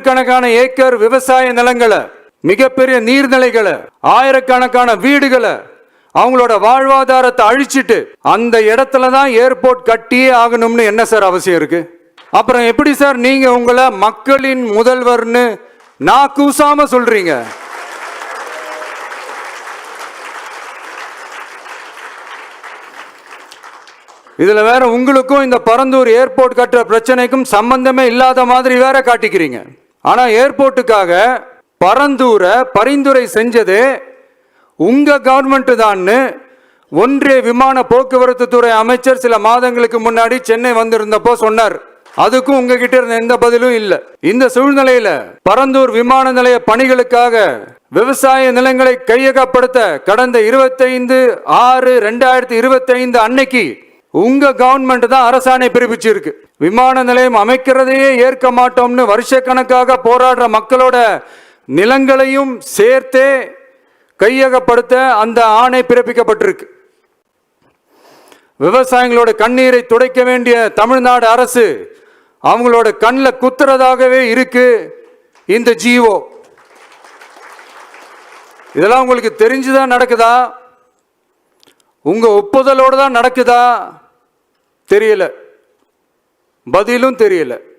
நூற்றுக்கணக்கான ஏக்கர் விவசாய நிலங்களை, மிகப்பெரிய நீர்நிலைகளை, ஆயிரக்கணக்கான வீடுகளை, அவங்களோட வாழ்வாதாரத்தை அழிச்சிட்டு அந்த இடத்துல தான் ஏர்போர்ட் கட்டியே ஆகணும்னு என்ன சார் அவசியம் இருக்கு? அப்புறம் எப்படி சார் நீங்க உங்களை மக்களின் முதல்வர்னு நான் கூசாம சொல்றீங்க? இதுல வேற உங்களுக்கும் இந்த பரந்தூர் ஏர்போர்ட் கட்டுற பிரச்சனைக்கும் சம்பந்தமே இல்லாத மாதிரி வேற காட்டிக்கிறீங்க. ஆனா ஏர்போர்ட்டுக்காக பரந்தூரை பரிந்துரை செஞ்சது உங்க கவர்மெண்ட் தான் ஒன்றிய விமான போக்குவரத்து துறை அமைச்சர் சில மாதங்களுக்கு முன்னாடி சென்னை வந்திருந்தப்போ சொன்னார். அதுக்கும் உங்ககிட்ட இருந்த எந்த பதிலும் இல்லை. இந்த சூழ்நிலையில பரந்தூர் விமான நிலைய பணிகளுக்காக விவசாய நிலங்களை கையகப்படுத்த கடந்த 25/6/2025 அன்னைக்கு உங்க கவர்மெண்ட் தான் அரசாணை பிறப்பிச்சிருக்கு. விமான நிலையம் அமைக்கிறதையே ஏற்க மாட்டோம்னு வருஷக்கணக்காக போராடுற மக்களோட நிலங்களையும் சேர்த்தே கையகப்படுத்த அந்த ஆணை பிறப்பிக்கப்பட்டிருக்கு. விவசாயிகளோட கண்ணீரை துடைக்க வேண்டிய தமிழ்நாடு அரசு அவங்களோட கண்ணில் குத்துறதாகவே இருக்கு இந்த ஜீவோ. இதெல்லாம் உங்களுக்கு தெரிஞ்சுதான் நடக்குதா? உங்க ஒப்புதலோடு தான் நடக்குதா? தெரியல, பதிலும் தெரியல.